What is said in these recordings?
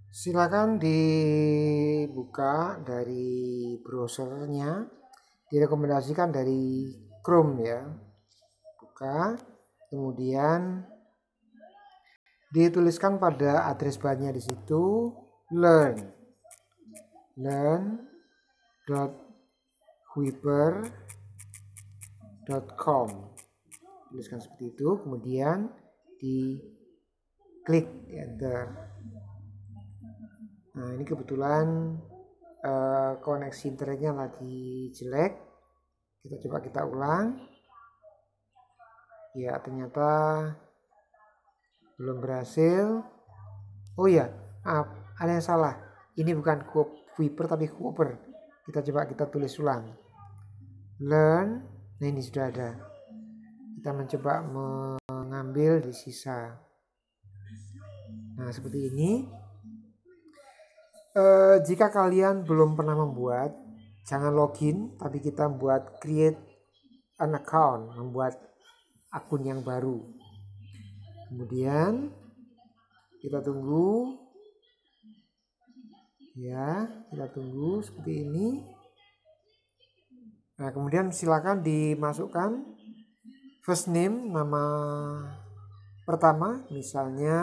Silakan dibuka dari browsernya, direkomendasikan dari Chrome ya. Buka, kemudian dituliskan pada address barnya di situ learn.kuiper.com. Tuliskan seperti itu, kemudian diklik enter. Nah, ini kebetulan koneksi internetnya lagi jelek. Kita ulang. Ya, ternyata belum berhasil. Oh iya, ada yang salah. Ini bukan Kuiper tapi Cooper. Kita tulis ulang. Learn. Nah, ini sudah ada. Kita mencoba mengambil di sisa. Nah, seperti ini. Jika kalian belum pernah membuat, jangan login, tapi kita membuat create an account, membuat akun yang baru. Kemudian kita tunggu, ya, kita tunggu seperti ini. Nah, kemudian silakan dimasukkan first name, nama pertama, misalnya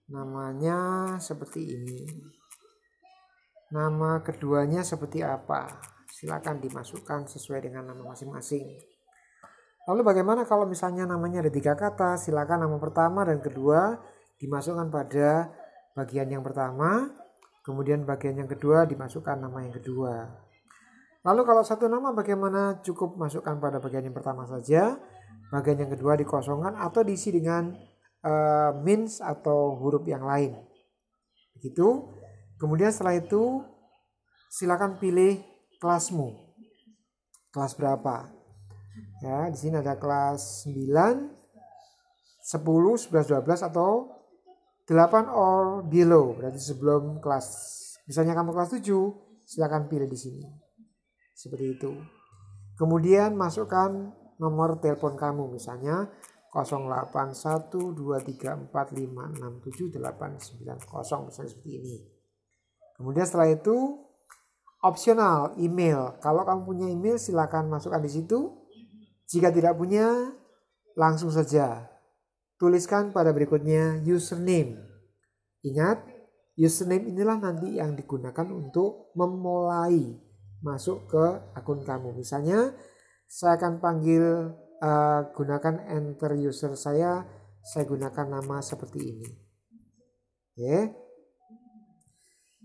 namanya seperti ini. Nama keduanya seperti apa? Silakan dimasukkan sesuai dengan nama masing-masing. Lalu bagaimana kalau misalnya namanya ada 3 kata? Silakan nama pertama dan kedua dimasukkan pada bagian yang pertama, kemudian bagian yang kedua dimasukkan nama yang kedua. Lalu kalau satu nama bagaimana? Cukup masukkan pada bagian yang pertama saja, bagian yang kedua dikosongkan atau diisi dengan means atau huruf yang lain. Begitu. Kemudian setelah itu silakan pilih kelasmu. Kelas berapa? Ya, di sini ada kelas 9, 10, 11, 12 atau 8 or below, berarti sebelum kelas. Misalnya kamu kelas 7, silakan pilih di sini. Seperti itu. Kemudian masukkan nomor telepon kamu, misalnya 081234567890, misalnya seperti ini. Kemudian setelah itu opsional email. Kalau kamu punya email silakan masukkan di situ. Jika tidak punya, langsung saja tuliskan pada berikutnya username. Ingat, username inilah nanti yang digunakan untuk memulai masuk ke akun kamu. Misalnya saya akan panggil gunakan enter user saya gunakan nama seperti ini. Oke.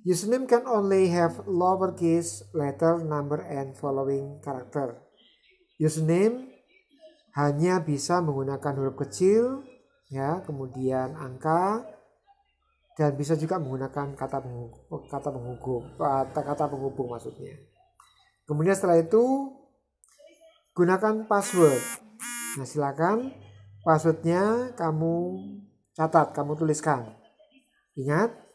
Username can only have lowercase letter, number, and following character. Username hanya bisa menggunakan huruf kecil, ya, kemudian angka, dan bisa juga menggunakan kata penghubung maksudnya. Kemudian setelah itu gunakan password. Nah, silakan passwordnya kamu catat, kamu tuliskan. Ingat,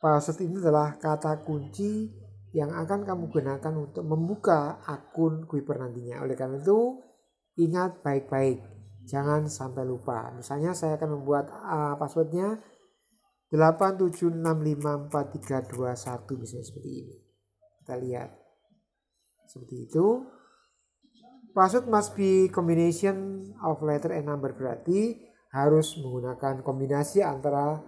password ini adalah kata kunci yang akan kamu gunakan untuk membuka akun Kuiper nantinya. Oleh karena itu, ingat baik-baik. Jangan sampai lupa. Misalnya saya akan membuat passwordnya 8765431, misalnya seperti ini. Kita lihat. Seperti itu. Password must be combination of letter and number, berarti harus menggunakan kombinasi antara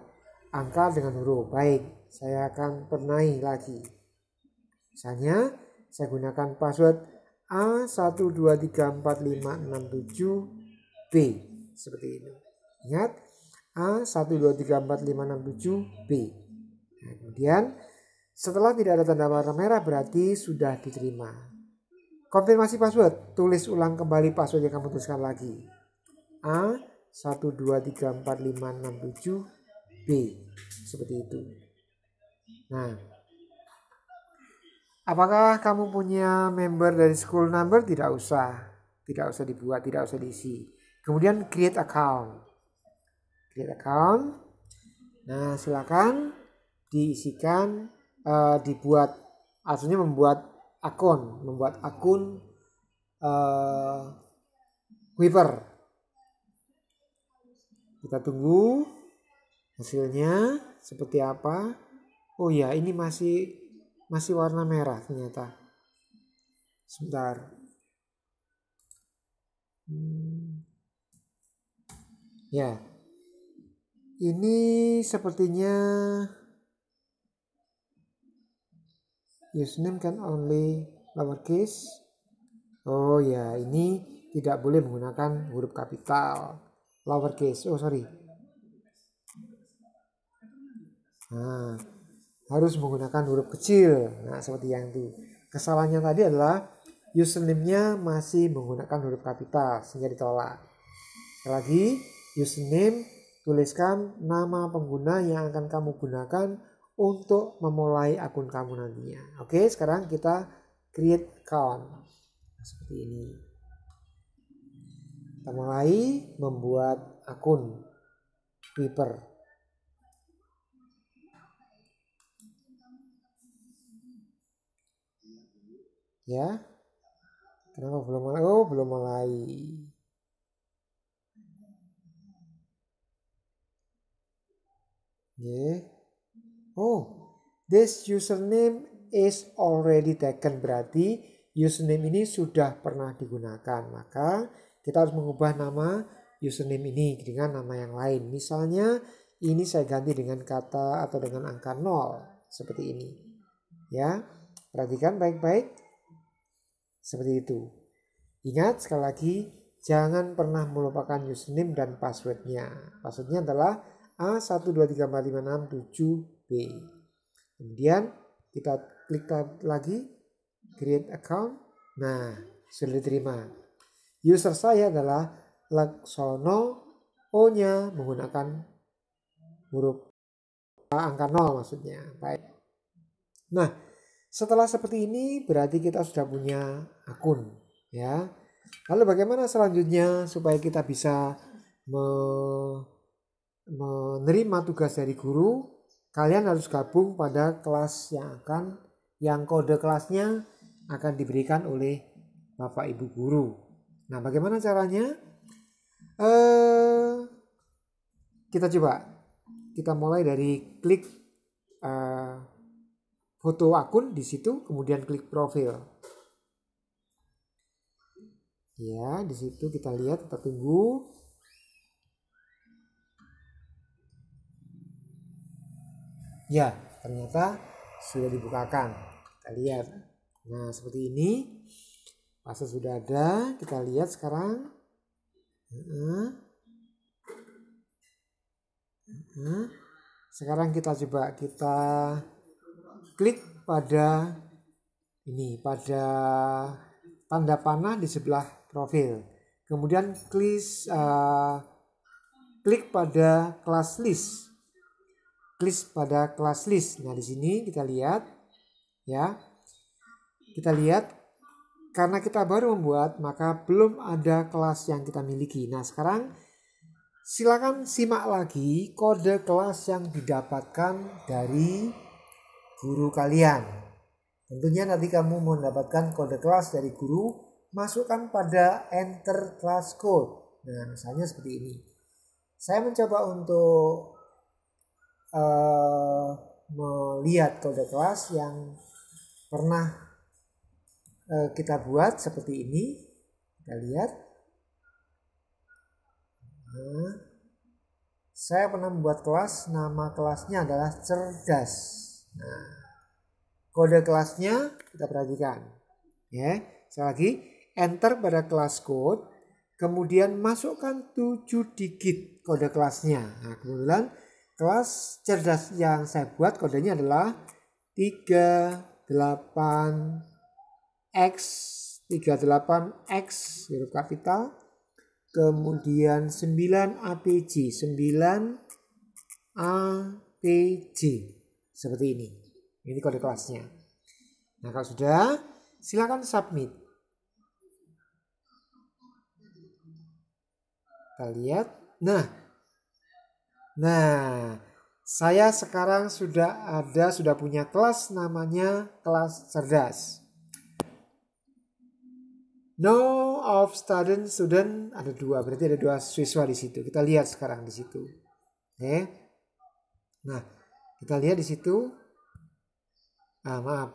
angka dengan huruf. Baik, saya akan pernai lagi. Misalnya, saya gunakan password A12345667B. Seperti ini. Ingat, A12345667B. Nah, kemudian, setelah tidak ada tanda warna merah berarti sudah diterima. Konfirmasi password. Tulis ulang kembali password yang kamu tuliskan lagi. A12345667B. Seperti itu. Nah, apakah kamu punya member dari school number? Tidak usah dibuat, tidak usah diisi. Kemudian create account. Nah, silakan diisikan, dibuat, artinya membuat akun Kuiper. Kita tunggu hasilnya seperti apa. Oh ya, ini masih warna merah ternyata. Sebentar. Ya. Ini sepertinya username kan only lowercase. Oh ya, ini tidak boleh menggunakan huruf kapital. Lowercase. Oh sorry. Nah, harus menggunakan huruf kecil. Nah, seperti yang itu. Kesalahannya tadi adalah username-nya masih menggunakan huruf kapital sehingga ditolak. Sekali lagi, username tuliskan nama pengguna yang akan kamu gunakan untuk memulai akun kamu nantinya. Oke, sekarang kita create account. Seperti ini. Kita mulai membuat akun Twitter. Ya, kenapa belum mulai? Oh, belum mulai. Yeah. Oh, this username is already taken. Berarti username ini sudah pernah digunakan. Maka kita harus mengubah nama username ini dengan nama yang lain. Misalnya ini saya ganti dengan kata atau dengan angka 0. Seperti ini. Ya, perhatikan baik-baik. Seperti itu. Ingat sekali lagi, jangan pernah melupakan username dan passwordnya. Passwordnya adalah A1234567B. Kemudian kita klik lagi, create account. Nah, sudah diterima. User saya adalah Laksono, O-nya menggunakan huruf angka 0 maksudnya. Baik. Nah, setelah seperti ini berarti kita sudah punya akun, ya. Lalu bagaimana selanjutnya supaya kita bisa menerima tugas dari guru? Kalian harus gabung pada kelas yang kode kelasnya akan diberikan oleh Bapak Ibu guru. Nah, bagaimana caranya? Kita coba. Kita mulai dari klik foto akun di situ, kemudian klik profil. Ya, di situ kita lihat, kita tunggu. Ya, ternyata sudah dibukakan. Kita lihat. Nah, seperti ini. Password sudah ada. Kita lihat sekarang. Sekarang kita coba klik pada ini, pada tanda panah di sebelah profil. Kemudian klik pada class list. Klik pada class list. Nah, di sini kita lihat ya. Kita lihat karena kita baru membuat, maka belum ada kelas yang kita miliki. Nah, sekarang silakan simak lagi kode kelas yang didapatkan dari guru kalian. Tentunya nanti kamu mendapatkan kode kelas dari guru, masukkan pada enter class code. Nah, misalnya seperti ini. Saya mencoba untuk melihat kode kelas yang pernah kita buat seperti ini. Kita lihat. Nah, saya pernah membuat kelas, nama kelasnya adalah cerdas. Nah, kode kelasnya kita perhatikan. Ya, sekali lagi, enter pada kelas code, kemudian masukkan 7 digit kode kelasnya. Nah, kemudian kelas cerdas yang saya buat kodenya adalah 38X huruf kapital. Kemudian 9 APJ, 9 APJ. Seperti ini. Ini kode kelasnya. Nah, kalau sudah, silakan submit. Kita lihat. Nah, saya sekarang sudah punya kelas namanya kelas cerdas. No of student ada 2, berarti ada 2 siswa di situ. Kita lihat sekarang di situ. Oke. Nah, Kita lihat di situ. Maaf.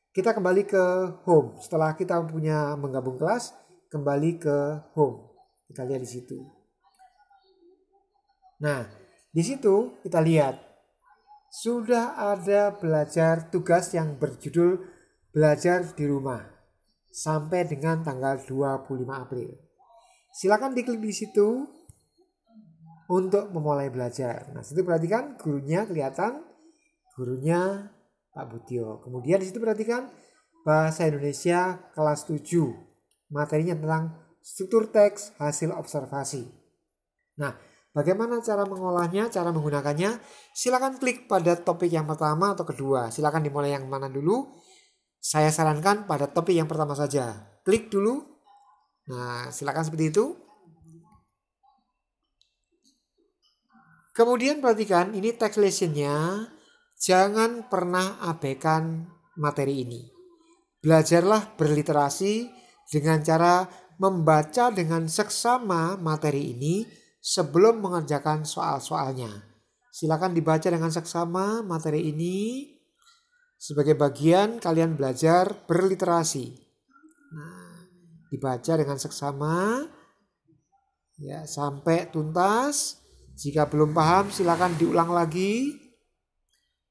Kita kembali ke home. Setelah kita punya menggabung kelas, kembali ke home. Kita lihat di situ. Nah, di situ kita lihat sudah ada belajar tugas yang berjudul belajar di rumah sampai dengan tanggal 25 April. Silakan diklik di situ untuk memulai belajar. Nah, situ perhatikan gurunya kelihatan, gurunya Pak Butio. Kemudian di situ perhatikan bahasa Indonesia kelas 7. Materinya tentang struktur teks hasil observasi. Nah, bagaimana cara mengolahnya, cara menggunakannya? Silakan klik pada topik yang pertama atau kedua. Silakan dimulai yang mana dulu. Saya sarankan pada topik yang pertama saja. Klik dulu. Nah, silakan seperti itu. Kemudian perhatikan ini text lesson-nya. Jangan pernah abaikan materi ini. Belajarlah berliterasi dengan cara membaca dengan seksama materi ini sebelum mengerjakan soal-soalnya. Silakan dibaca dengan seksama materi ini sebagai bagian kalian belajar berliterasi. Nah, dibaca dengan seksama ya sampai tuntas. Jika belum paham silakan diulang lagi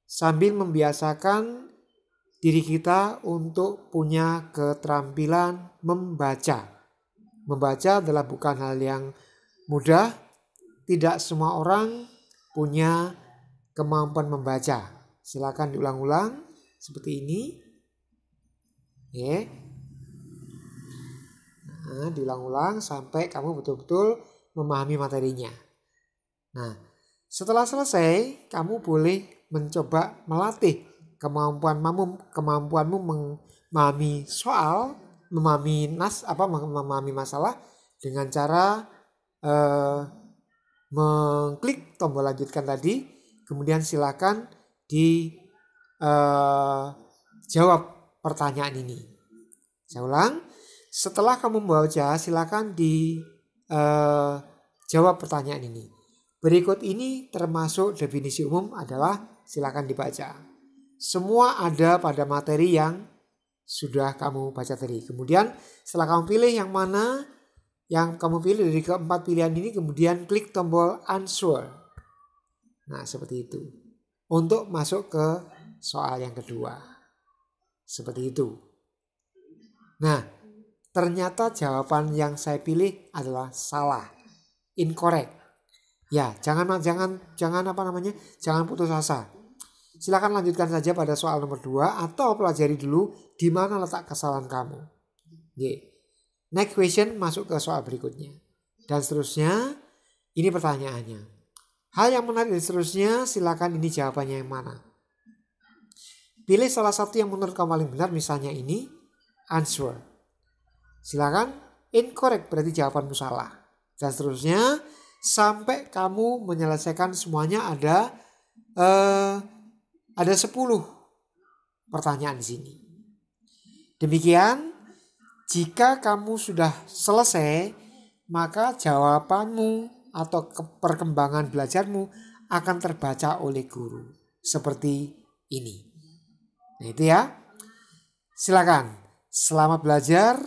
sambil membiasakan diri kita untuk punya keterampilan membaca. Membaca adalah bukan hal yang mudah. Tidak semua orang punya kemampuan membaca. Silakan diulang-ulang seperti ini. Nah, diulang-ulang sampai kamu betul-betul memahami materinya. Nah, setelah selesai, kamu boleh mencoba melatih kemampuanmu memahami soal, memahami masalah dengan cara mengklik tombol lanjutkan tadi, kemudian silakan dijawab pertanyaan ini. Saya ulang, setelah kamu membaca, silakan dijawab pertanyaan ini. Berikut ini termasuk definisi umum adalah silakan dibaca. Semua ada pada materi yang sudah kamu baca tadi. Kemudian setelah kamu pilih yang mana yang kamu pilih dari keempat pilihan ini, kemudian klik tombol answer. Nah, seperti itu. Untuk masuk ke soal yang kedua. Seperti itu. Nah, ternyata jawaban yang saya pilih adalah salah. Incorrect. Ya, jangan putus asa. Silakan lanjutkan saja pada soal nomor 2 atau pelajari dulu di mana letak kesalahan kamu. Next question masuk ke soal berikutnya. Dan seterusnya, ini pertanyaannya. Hal yang menarik dan seterusnya, silakan ini jawabannya yang mana. Pilih salah satu yang menurut kamu paling benar, misalnya ini, answer. Silakan, incorrect berarti jawabanmu salah. Dan seterusnya, sampai kamu menyelesaikan semuanya ada 10 pertanyaan di sini. Demikian, jika kamu sudah selesai, maka jawabanmu atau perkembangan belajarmu akan terbaca oleh guru. Seperti ini. Nah itu ya. Silakan. Selamat belajar,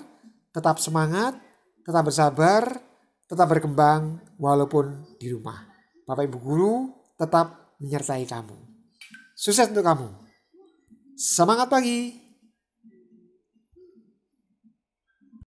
tetap semangat, tetap bersabar, tetap berkembang walaupun di rumah. Bapak Ibu Guru tetap menyertai kamu. Sukses untuk kamu. Semangat pagi.